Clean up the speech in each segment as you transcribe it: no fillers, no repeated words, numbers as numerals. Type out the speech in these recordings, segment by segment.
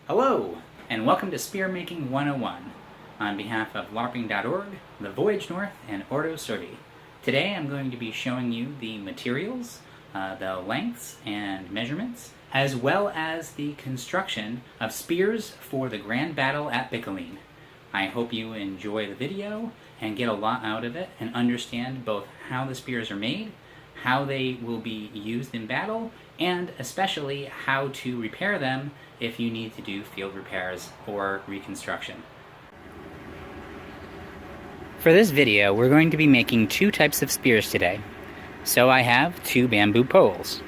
Hello, and welcome to Spearmaking 101 on behalf of LARPing.org, The Voyage North, and Ordo Sordi. Today I'm going to be showing you the materials, the lengths and measurements, as well as the construction of spears for the grand battle at Bicolline. I hope you enjoy the video and get a lot out of it and understand both how the spears are made, how they will be used in battle, and especially how to repair them if you need to do field repairs or reconstruction. For this video, we're going to be making two types of spears today. So I have two bamboo poles.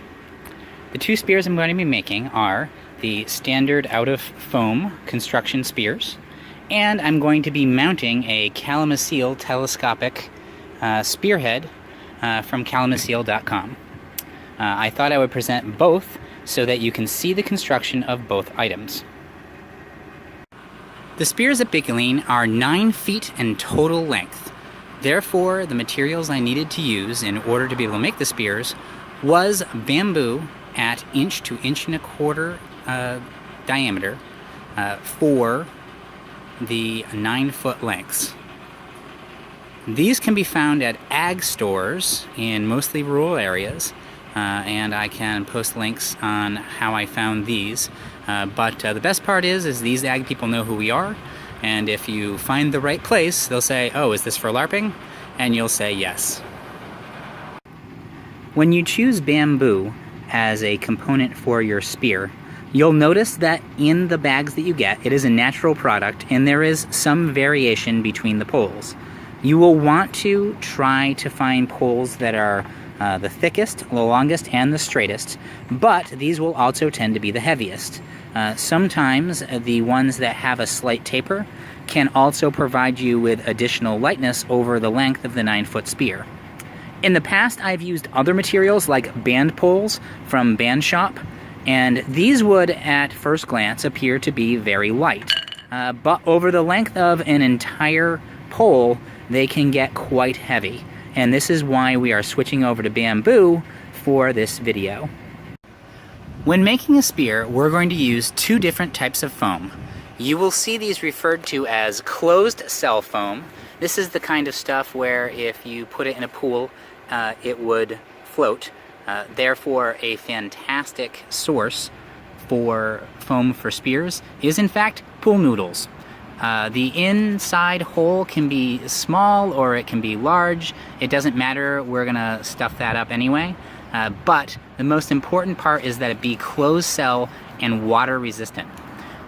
The two spears I'm going to be making are the standard out-of-foam construction spears, and I'm going to be mounting a Kalamazoo telescopic spearhead from kalamazoo.com. I thought I would present both so that you can see the construction of both items. The spears at Bicolline are 9 feet in total length. Therefore, the materials I needed to use in order to be able to make the spears was bamboo at 1 to 1.25 inch diameter for the 9-foot lengths. These can be found at ag stores in mostly rural areas, and I can post links on how I found these. But the best part is these ag people know who we are, and if you find the right place, they'll say, "Oh, is this for LARPing?" And you'll say yes. When you choose bamboo as a component for your spear, you'll notice that in the bags that you get, it is a natural product, and there is some variation between the poles. You will want to try to find poles that are the thickest, the longest, and the straightest, but these will also tend to be the heaviest. Sometimes the ones that have a slight taper can also provide you with additional lightness over the length of the 9-foot spear. In the past, I've used other materials like band poles from Band Shop, and these would at first glance appear to be very light. But over the length of an entire pole, they can get quite heavy. And this is why we are switching over to bamboo for this video. When making a spear, we're going to use two different types of foam. You will see these referred to as closed cell foam. This is the kind of stuff where if you put it in a pool, it would float. Therefore, a fantastic source for foam for spears is in fact pool noodles. The inside hole can be small or it can be large. It doesn't matter, we're gonna stuff that up anyway. But the most important part is that it be closed cell and water resistant.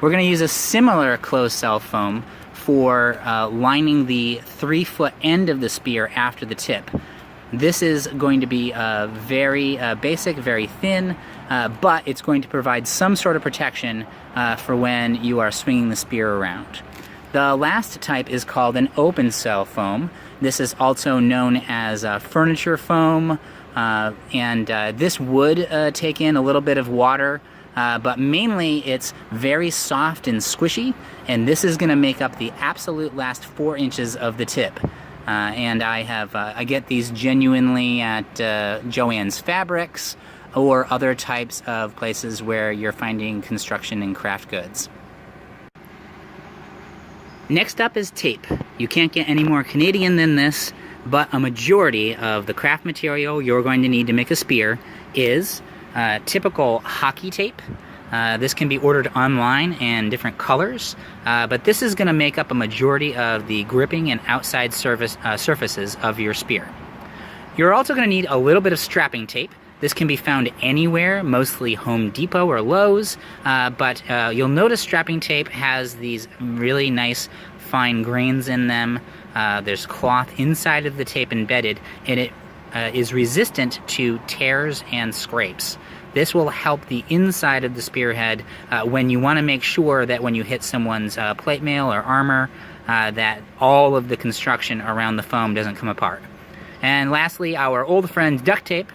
We're gonna use a similar closed cell foam for lining the 3-foot end of the spear after the tip. This is going to be very basic, very thin, but it's going to provide some sort of protection for when you are swinging the spear around. The last type is called an open cell foam. This is also known as furniture foam, and this would take in a little bit of water, but mainly it's very soft and squishy, and this is going to make up the absolute last 4 inches of the tip. And I get these genuinely at Joann's Fabrics or other types of places where you're finding construction and craft goods. Next up is tape. You can't get any more Canadian than this, but a majority of the craft material you're going to need to make a spear is typical hockey tape. This can be ordered online in different colors, but this is going to make up a majority of the gripping and outside surfaces of your spear. You're also going to need a little bit of strapping tape. This can be found anywhere, mostly Home Depot or Lowe's, but you'll notice strapping tape has these really nice fine grains in them. There's cloth inside of the tape embedded, and it is resistant to tears and scrapes. This will help the inside of the spearhead when you want to make sure that when you hit someone's plate mail or armor, that all of the construction around the foam doesn't come apart. And lastly, our old friend duct tape,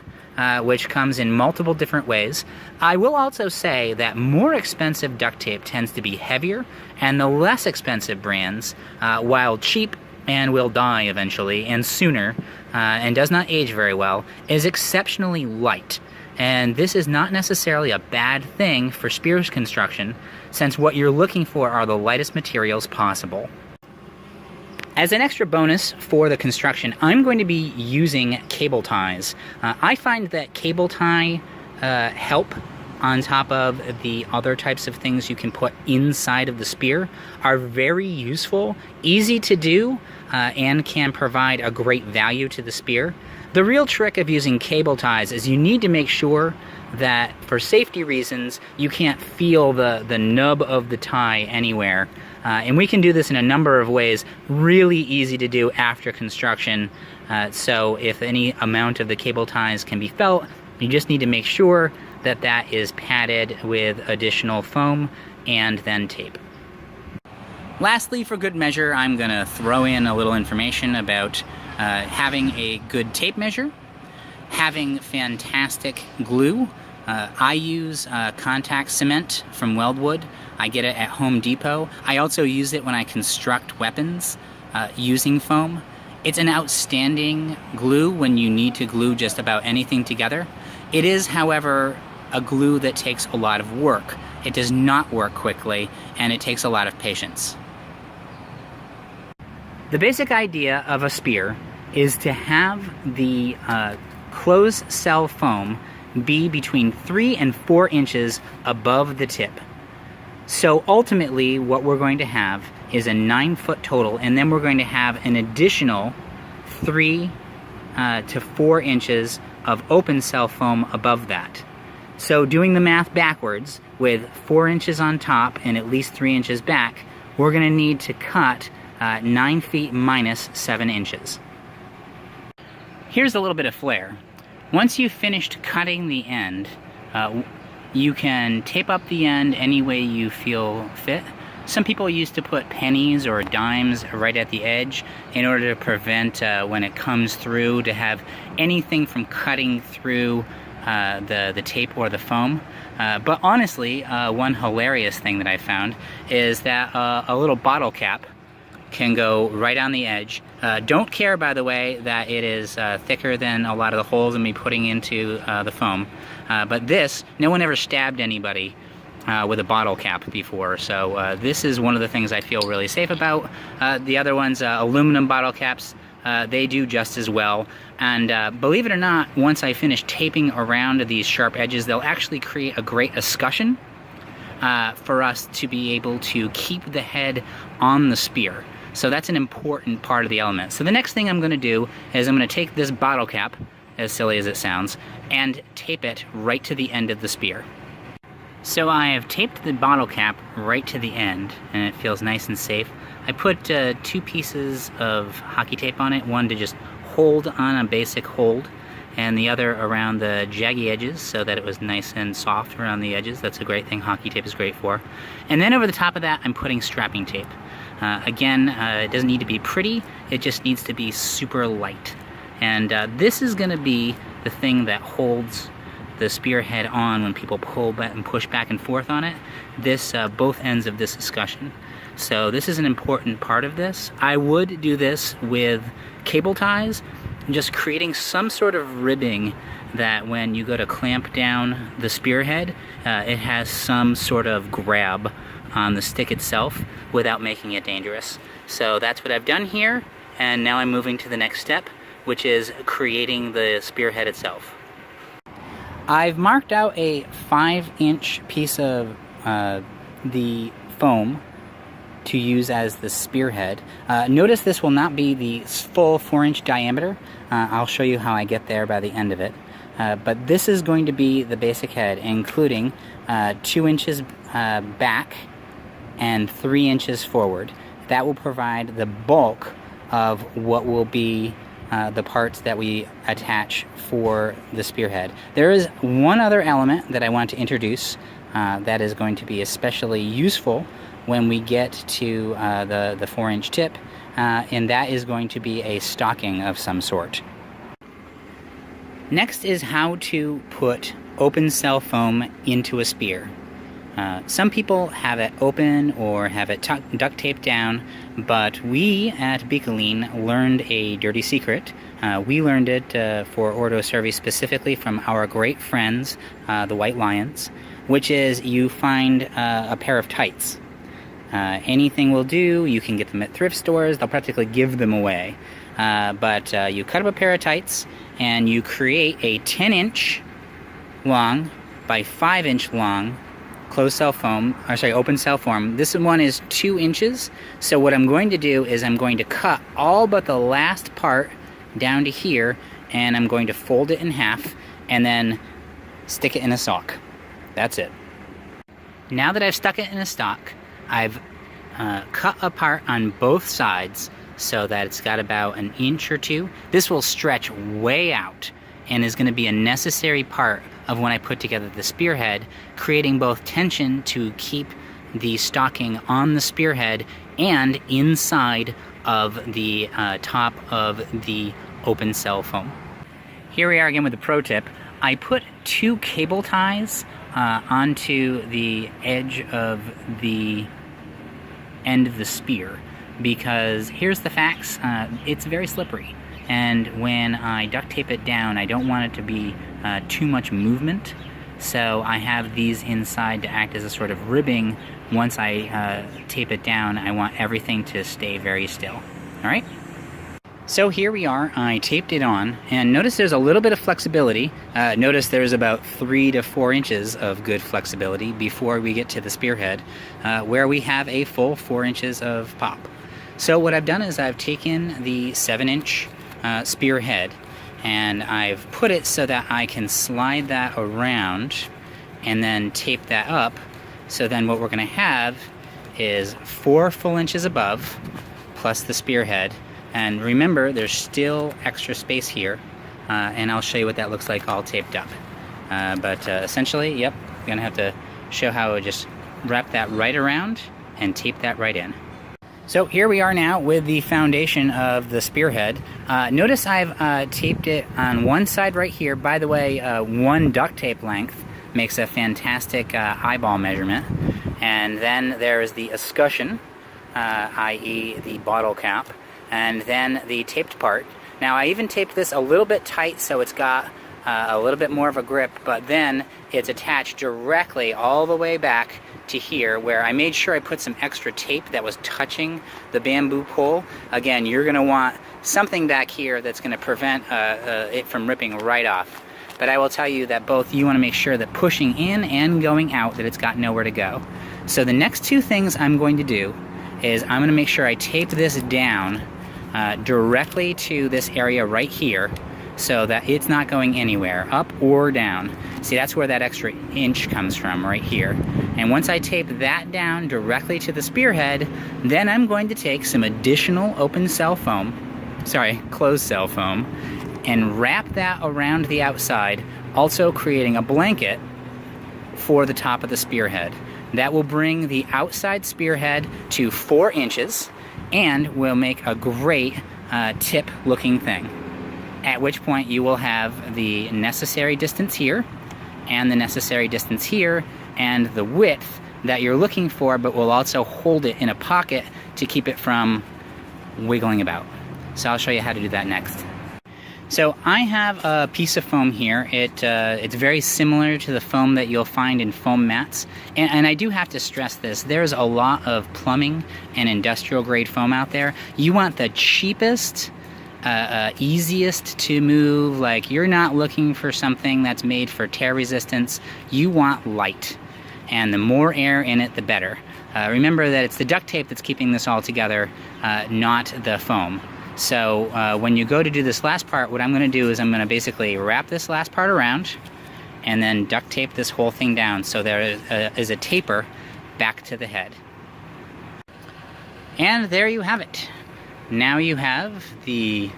which comes in multiple different ways. I will also say that more expensive duct tape tends to be heavier, and the less expensive brands, while cheap and will die eventually and sooner, and does not age very well, is exceptionally light. And this is not necessarily a bad thing for spear construction, since what you're looking for are the lightest materials possible. As an extra bonus for the construction, I'm going to be using cable ties. I find that cable tie help on top of the other types of things you can put inside of the spear are very useful, easy to do, and can provide a great value to the spear. The real trick of using cable ties is you need to make sure that for safety reasons you can't feel the nub of the tie anywhere. And we can do this in a number of ways, really easy to do after construction. So if any amount of the cable ties can be felt, you just need to make sure that that is padded with additional foam and then tape. Lastly, for good measure, I'm going to throw in a little information about having a good tape measure, having fantastic glue. I use contact cement from Weldwood. I get it at Home Depot. I also use it when I construct weapons using foam. It's an outstanding glue when you need to glue just about anything together. It is, however, a glue that takes a lot of work. It does not work quickly, and it takes a lot of patience. The basic idea of a spear is to have the closed cell foam be between 3 and 4 inches above the tip. So ultimately what we're going to have is a 9-foot total, and then we're going to have an additional 3 to 4 inches of open cell foam above that. So doing the math backwards, with 4 inches on top and at least 3 inches back, we're going to need to cut 9 feet minus 7 inches. Here's a little bit of flair. Once you've finished cutting the end, you can tape up the end any way you feel fit. Some people used to put pennies or dimes right at the edge in order to prevent when it comes through to have anything from cutting through the tape or the foam. But honestly, one hilarious thing that I found is that a little bottle cap can go right on the edge. Don't care, by the way, that it is thicker than a lot of the holes in me putting into the foam. But this, no one ever stabbed anybody with a bottle cap before, so this is one of the things I feel really safe about. The other ones, aluminum bottle caps, they do just as well. And believe it or not, once I finish taping around these sharp edges, they'll actually create a great escutcheon for us to be able to keep the head on the spear. So that's an important part of the element. So the next thing I'm going to do is I'm going to take this bottle cap, as silly as it sounds, and tape it right to the end of the spear. So I have taped the bottle cap right to the end, and it feels nice and safe. I put 2 pieces of hockey tape on it, one to just hold on a basic hold, and the other around the jaggy edges so that it was nice and soft around the edges. That's a great thing hockey tape is great for. And then over the top of that, I'm putting strapping tape. Again, it doesn't need to be pretty, it just needs to be super light. And this is going to be the thing that holds the spearhead on when people pull back and push back and forth on it. This, both ends of this escutcheon. So this is an important part of this. I would do this with cable ties, just creating some sort of ribbing that when you go to clamp down the spearhead, it has some sort of grab on the stick itself without making it dangerous. So that's what I've done here, and now I'm moving to the next step, which is creating the spearhead itself. I've marked out a 5-inch piece of the foam to use as the spearhead. Notice this will not be the full 4-inch diameter. I'll show you how I get there by the end of it. But this is going to be the basic head, including 2 inches back and 3 inches forward. That will provide the bulk of what will be the parts that we attach for the spearhead. There is one other element that I want to introduce that is going to be especially useful when we get to the 4-inch tip, and that is going to be a stocking of some sort. Next is how to put open cell foam into a spear. Some people have it open or have it duct taped down, but we at Bicolline learned a dirty secret. We learned it for Ordo Cervi specifically from our great friends, the White Lions, which is you find a pair of tights. Anything will do. You can get them at thrift stores. They'll practically give them away. But you cut up a pair of tights and you create a 10-inch long by 5-inch long closed cell foam, or sorry, open cell foam. This one is 2 inches. So what I'm going to do is I'm going to cut all but the last part down to here, and I'm going to fold it in half and then stick it in a sock. That's it. Now that I've stuck it in a sock, I've cut apart on both sides so that it's got about 1 inch or 2. This will stretch way out and is going to be a necessary part of when I put together the spearhead, creating both tension to keep the stocking on the spearhead and inside of the top of the open cell foam. Here we are again with the pro tip. I put 2 cable ties onto the edge of the end of the spear, because here's the facts, it's very slippery, and when I duct tape it down I don't want it to be too much movement, so I have these inside to act as a sort of ribbing. Once I tape it down, I want everything to stay very still. Alright? So here we are, I taped it on, and notice there's a little bit of flexibility. Notice there's about 3 to 4 inches of good flexibility before we get to the spearhead, where we have a full 4 inches of pop. So what I've done is I've taken the 7-inch spearhead, and I've put it so that I can slide that around and then tape that up. So then what we're going to have is 4 full inches above, plus the spearhead. And remember, there's still extra space here, and I'll show you what that looks like all taped up. But essentially, yep, I'm going to have to show how I just wrap that right around and tape that right in. So here we are now with the foundation of the spearhead. Notice I've taped it on one side right here. By the way, 1 duct tape length makes a fantastic eyeball measurement. And then there's the escutcheon, i.e. the bottle cap, and then the taped part. Now I even taped this a little bit tight so it's got a little bit more of a grip, but then it's attached directly all the way back to here, where I made sure I put some extra tape that was touching the bamboo pole. Again, you're going to want something back here that's going to prevent it from ripping right off. But I will tell you that both you want to make sure that pushing in and going out, that it's got nowhere to go. So the next 2 things I'm going to do is I'm going to make sure I tape this down directly to this area right here, so that it's not going anywhere, up or down. See, that's where that extra inch comes from, right here. And once I tape that down directly to the spearhead, then I'm going to take some additional closed cell foam, and wrap that around the outside, also creating a blanket for the top of the spearhead. That will bring the outside spearhead to 4 inches and will make a great tip looking thing. At which point you will have the necessary distance here, and the necessary distance here, and the width that you're looking for, but will also hold it in a pocket to keep it from wiggling about. So I'll show you how to do that next. So I have a piece of foam here. It's very similar to the foam that you'll find in foam mats. And I do have to stress this. There's a lot of plumbing and industrial grade foam out there. You want the cheapest, easiest to move. Like, you're not looking for something that's made for tear resistance. You want light. And the more air in it, the better. Remember that it's the duct tape that's keeping this all together, not the foam. So when you go to do this last part, what I'm going to do is I'm going to basically wrap this last part around and then duct tape this whole thing down so there is a taper back to the head. And there you have it. Now you have the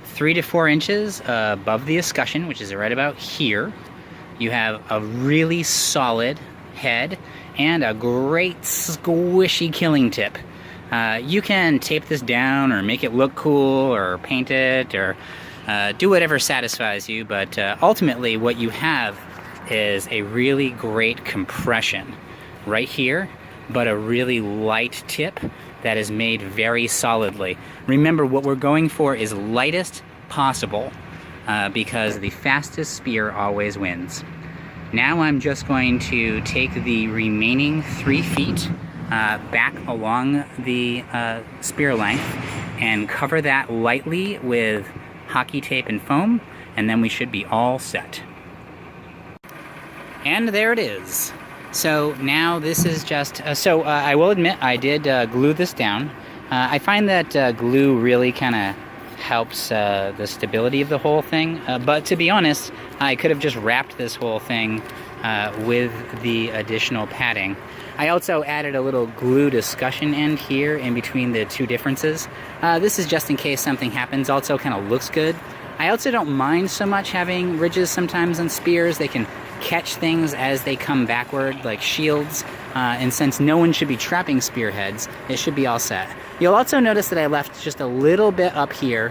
3 to 4 inches above the escutcheon, which is right about here. You have a really solid head and a great squishy killing tip. You can tape this down or make it look cool or paint it or do whatever satisfies you, but ultimately what you have is a really great compression right here, but a really light tip that is made very solidly. Remember, what we're going for is lightest possible because the fastest spear always wins. Now I'm just going to take the remaining 3 feet back along the spear length and cover that lightly with hockey tape and foam, and then we should be all set. And there it is. So now this is just, I will admit I did glue this down. I find that glue really kind of helps the stability of the whole thing, but to be honest, I could have just wrapped this whole thing with the additional padding. I also added a little glue discussion end here in between the two differences. This is just in case something happens, also kind of looks good. I also don't mind so much having ridges sometimes on spears. They can catch things as they come backward, like shields, and since no one should be trapping spearheads, it should be all set. You'll also notice that I left just a little bit up here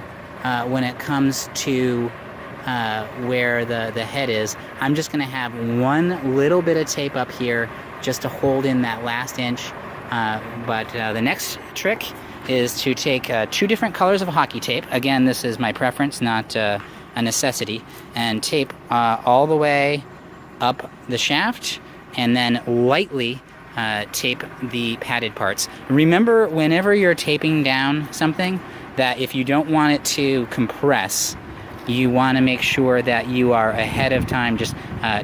when it comes to where the head is. I'm just going to have one little bit of tape up here just to hold in that last inch, but the next trick is to take 2 different colors of hockey tape. Again, this is my preference, not a necessity, and tape all the way up the shaft, and then lightly tape the padded parts. Remember, whenever you're taping down something, that if you don't want it to compress, you want to make sure that you are ahead of time just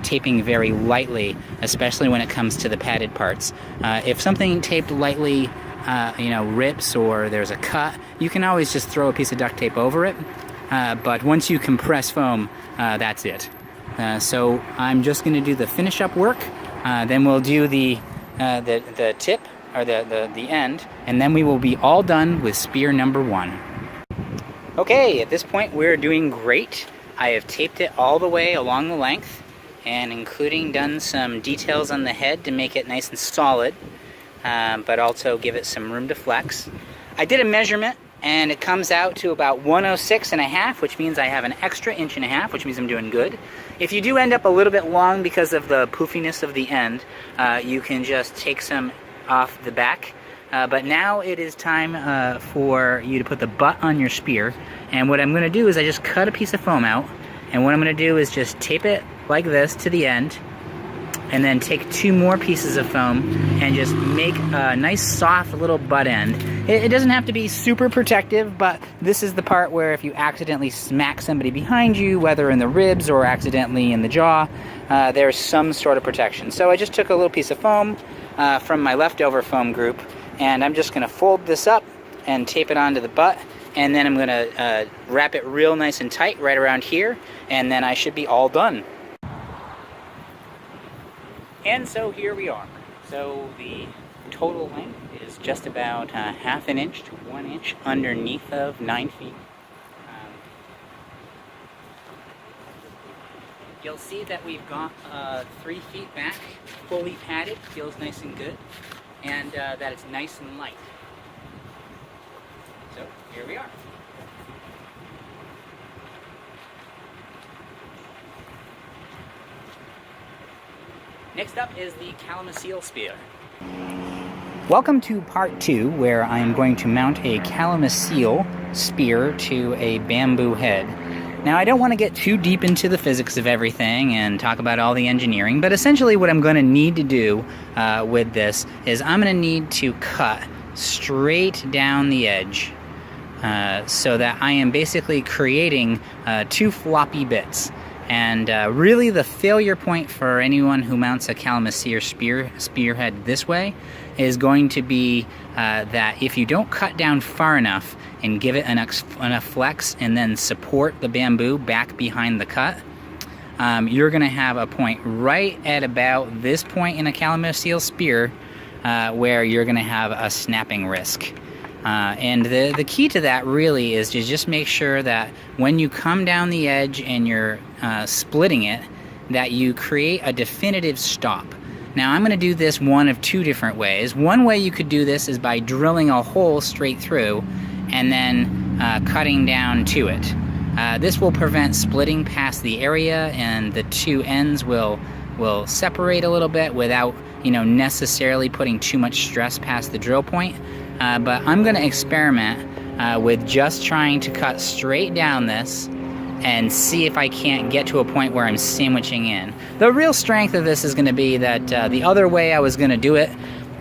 taping very lightly, especially when it comes to the padded parts. If something taped lightly rips or there's a cut, you can always just throw a piece of duct tape over it, but once you compress foam, that's it. So I'm just going to do the finish up work, then we'll do the tip, or the end, and then we will be all done with spear number 1. Okay, at this point we're doing great. I have taped it all the way along the length, and including done some details on the head to make it nice and solid, but also give it some room to flex. I did a measurement, and it comes out to about 106.5, which means I have an extra 1.5 inches, which means I'm doing good. If you do end up a little bit long because of the poofiness of the end, you can just take some off the back. But now it is time for you to put the butt on your spear, and what I'm going to do is I just cut a piece of foam out, and what I'm going to do is just tape it like this to the end, and then take 2 more pieces of foam and just make a nice soft little butt end. It doesn't have to be super protective, but this is the part where if you accidentally smack somebody behind you, whether in the ribs or accidentally in the jaw, there's some sort of protection. So I just took a little piece of foam from my leftover foam group, and I'm just going to fold this up and tape it onto the butt, and then I'm going to wrap it real nice and tight right around here, and then I should be all done. And so here we are. So the total length is just about 1/2 inch to 1 inch underneath of 9 feet. You'll see that we've got 3 feet back, fully padded, feels nice and good, and that it's nice and light. So here we are. Next up is the Kalamazoo spear. Welcome to part 2, where I am going to mount a Kalamazoo spear to a bamboo head. Now, I don't want to get too deep into the physics of everything and talk about all the engineering, but essentially what I'm going to need to do with this is I'm going to need to cut straight down the edge so that I am basically creating 2 floppy bits. And really the failure point for anyone who mounts a Kalamazoo spearhead this way is going to be that if you don't cut down far enough and give it enough flex and then support the bamboo back behind the cut, you're going to have a point right at about this point in a Kalamazoo spear where you're going to have a snapping risk. And the key to that really is to just make sure that when you come down the edge and you're splitting it, that you create a definitive stop. Now I'm going to do this one of 2 different ways. One way you could do this is by drilling a hole straight through and then cutting down to it. This will prevent splitting past the area, and the 2 ends will will separate a little bit without, necessarily putting too much stress past the drill point. But I'm going to experiment with just trying to cut straight down this and see if I can't get to a point where I'm sandwiching in. The real strength of this is going to be that the other way I was going to do it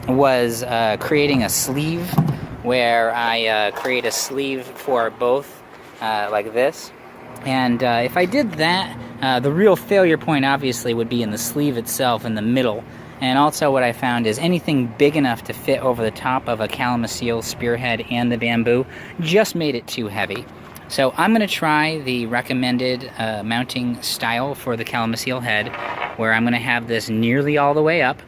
was creating a sleeve, where I create a sleeve for both like this. And if I did that, the real failure point obviously would be in the sleeve itself in the middle. And also what I found is anything big enough to fit over the top of a Kalamazoo spearhead and the bamboo just made it too heavy. So I'm going to try the recommended mounting style for the Kalamazoo head, where I'm going to have this nearly all the way up,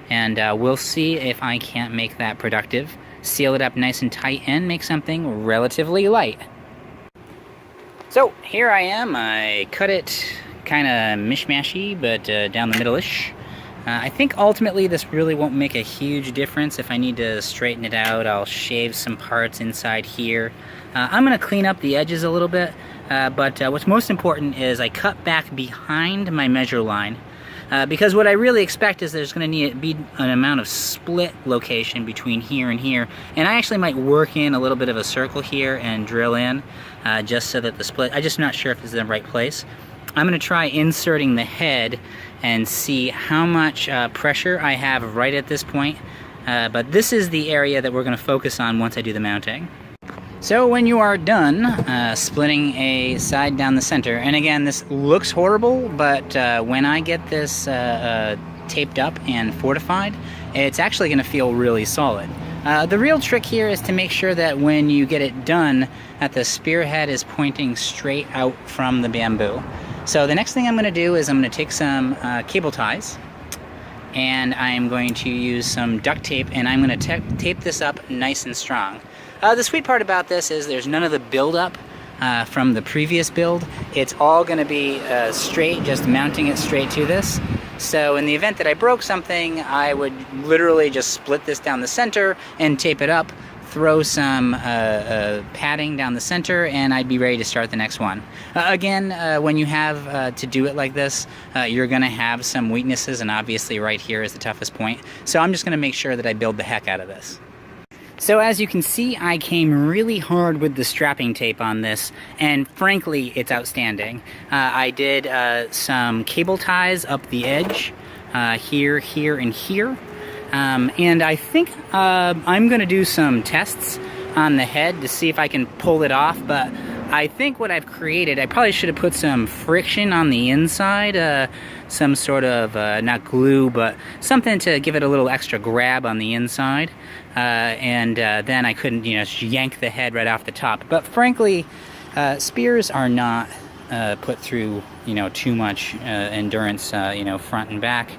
and we'll see if I can't make that productive, seal it up nice and tight, and make something relatively light. So here I am. I cut it kind of mishmashy, but down the middle-ish. I think ultimately this really won't make a huge difference. If I need to straighten it out, I'll shave some parts inside here. I'm going to clean up the edges a little bit, but what's most important is I cut back behind my measure line, because what I really expect is there's going to need to be an amount of split location between here and here, and I actually might work in a little bit of a circle here and drill in just so that the split, I'm just not sure if it's in the right place. I'm going to try inserting the head and see how much pressure I have right at this point, but this is the area that we're going to focus on once I do the mounting. So when you are done splitting a side down the center, and again this looks horrible, but when I get this taped up and fortified, it's actually going to feel really solid. The real trick here is to make sure that when you get it done, that the spearhead is pointing straight out from the bamboo. So the next thing I'm going to do is I'm going to take some cable ties, and I'm going to use some duct tape, and I'm going to tape this up nice and strong. The sweet part about this is there's none of the buildup from the previous build. It's all going to be straight, just mounting it straight to this. So in the event that I broke something, I would literally just split this down the center and tape it up, throw some padding down the center, and I'd be ready to start the next one. Again, when you have to do it like this, you're going to have some weaknesses, and obviously right here is the toughest point. So I'm just going to make sure that I build the heck out of this. So as you can see, I came really hard with the strapping tape on this, and frankly, it's outstanding. I did some cable ties up the edge, here, here, and here. And I think I'm going to do some tests on the head to see if I can pull it off, but I think what I've created, I probably should have put some friction on the inside, some sort of, not glue, but something to give it a little extra grab on the inside, and then I couldn't, just yank the head right off the top. But frankly, spears are not put through, too much endurance, front and back.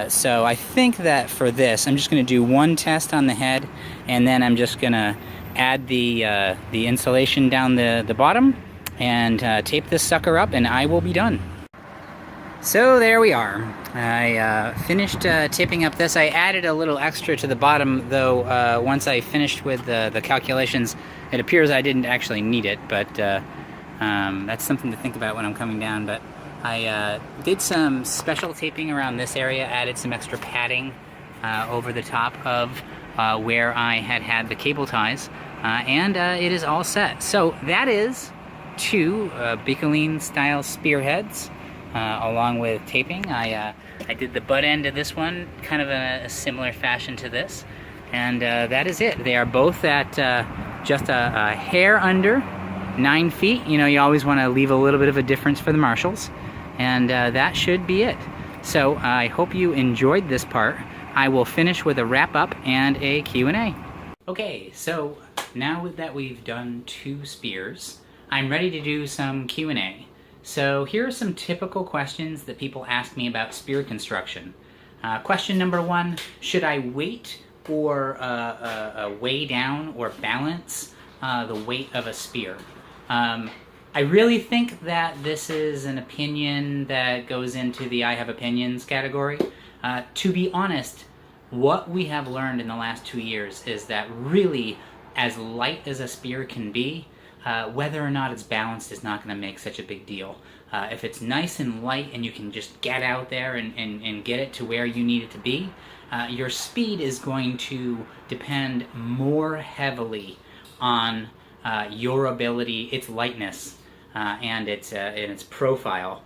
So I think that for this, I'm just going to do one test on the head, and then I'm just going to add the insulation down the bottom and tape this sucker up, and I will be done. So there we are. I finished taping up this. I added a little extra to the bottom, though once I finished with the calculations, it appears I didn't actually need it, but that's something to think about when I'm coming down. But I did some special taping around this area, added some extra padding over the top of where I had the cable ties, and it is all set. So that is two Bicolline style spearheads, along with taping. I did the butt end of this one kind of in a similar fashion to this, and that is it. They are both at just a hair under 9 feet. You always want to leave a little bit of a difference for the marshals, and that should be it. So I hope you enjoyed this part. I will finish with a wrap up and a Q&A. Okay, so now that we've done two spears, I'm ready to do some Q&A. So here are some typical questions that people ask me about spear construction. Question number one, should I weight or weigh down or balance the weight of a spear? I really think that this is an opinion that goes into the I have opinions category. To be honest, what we have learned in the last 2 years is that really, as light as a spear can be, whether or not it's balanced is not going to make such a big deal. If it's nice and light and you can just get out there and get it to where you need it to be, your speed is going to depend more heavily on your ability, its lightness, and its profile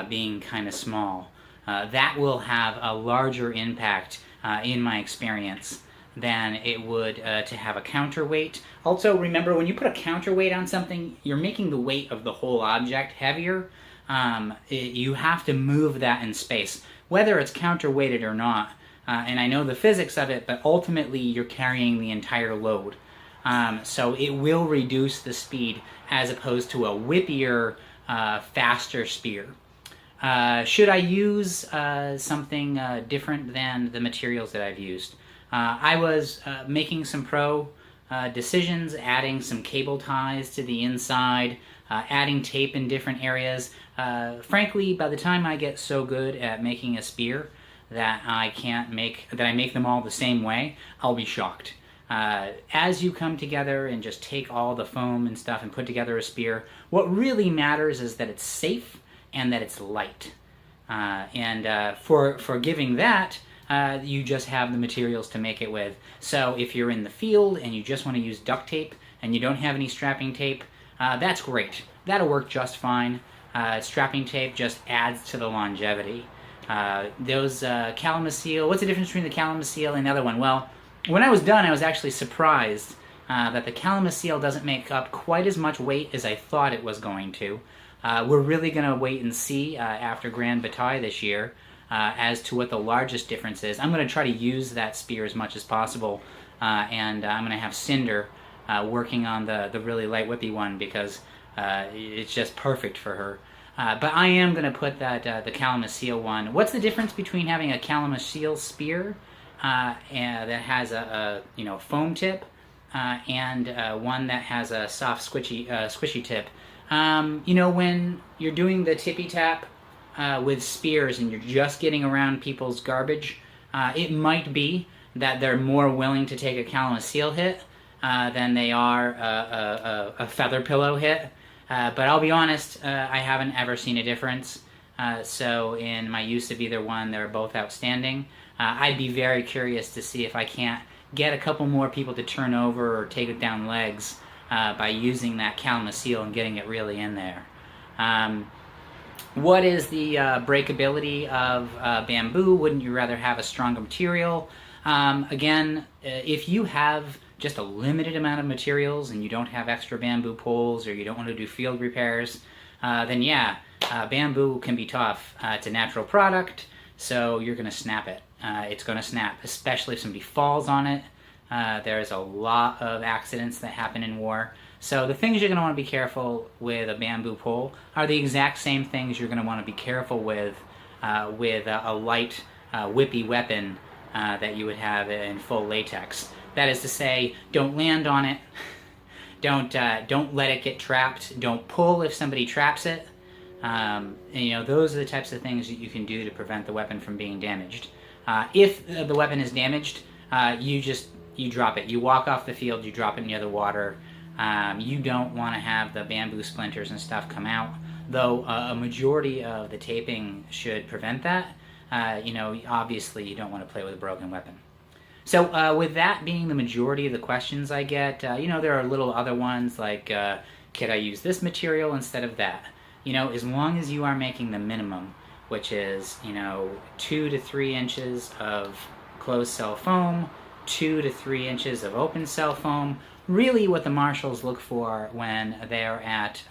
being kind of small. That will have a larger impact, in my experience, than it would to have a counterweight. Also, remember, when you put a counterweight on something, you're making the weight of the whole object heavier. You have to move that in space, whether it's counterweighted or not. And I know the physics of it, but ultimately you're carrying the entire load. So it will reduce the speed as opposed to a whippier, faster spear. Should I use something different than the materials that I've used? I was making some pro decisions, adding some cable ties to the inside, adding tape in different areas. Frankly, by the time I get so good at making a spear that I make them all the same way, I'll be shocked. As you come together and just take all the foam and stuff and put together a spear, what really matters is that it's safe and that it's light. For giving that, you just have the materials to make it with. So if you're in the field and you just want to use duct tape and you don't have any strapping tape, that's great. That'll work just fine. Strapping tape just adds to the longevity. Those Calamacile, what's the difference between the Calamacile and the other one? Well, when I was done, I was actually surprised that the Calamacile doesn't make up quite as much weight as I thought it was going to. We're really going to wait and see after Grand Bataille this year as to what the largest difference is. I'm going to try to use that spear as much as possible, and I'm going to have Cinder working on the really light whippy one because it's just perfect for her. But I am going to put that the Calamacile one. What's the difference between having a Calamacile spear that has a foam tip and one that has a soft squishy tip? When you're doing the tippy tap with spears and you're just getting around people's garbage, it might be that they're more willing to take a Calamacile hit than they are a feather pillow hit. But I'll be honest, I haven't ever seen a difference. So in my use of either one, they're both outstanding. I'd be very curious to see if I can't get a couple more people to turn over or take it down legs by using that Calamacile and getting it really in there. What is the breakability of bamboo? Wouldn't you rather have a stronger material? Again, if you have just a limited amount of materials and you don't have extra bamboo poles or you don't want to do field repairs, then yeah, bamboo can be tough. It's a natural product, so you're going to snap it. It's going to snap, especially if somebody falls on it. There's a lot of accidents that happen in war. So the things you're going to want to be careful with a bamboo pole are the exact same things you're going to want to be careful with a light whippy weapon that you would have in full latex. That is to say, don't land on it, don't let it get trapped, don't pull if somebody traps it. Those are the types of things that you can do to prevent the weapon from being damaged. If the weapon is damaged, you drop it. You walk off the field, you drop it near the water. You don't want to have the bamboo splinters and stuff come out, though a majority of the taping should prevent that. Obviously you don't want to play with a broken weapon. So with that being the majority of the questions I get, there are little other ones like, could I use this material instead of that? As long as you are making the minimum, which is, 2 to 3 inches of closed cell foam, 2 to 3 inches of open cell foam. Really what the marshals look for when they're at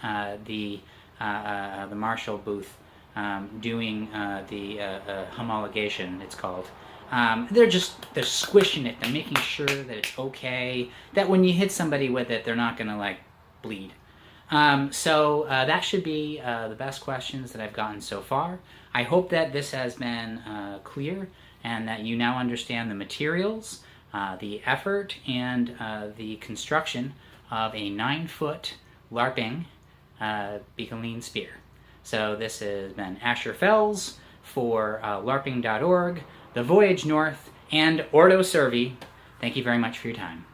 the marshal booth doing the homologation, it's called. They're squishing it, they're making sure that it's okay, that when you hit somebody with it, they're not gonna bleed. So that should be the best questions that I've gotten so far. I hope that this has been clear and that you now understand the materials, the effort, and the construction of a 9-foot LARPing Bicolline spear. So this has been Asher Fells for LARPing.org, The Voyage North, and Ordo Servi. Thank you very much for your time.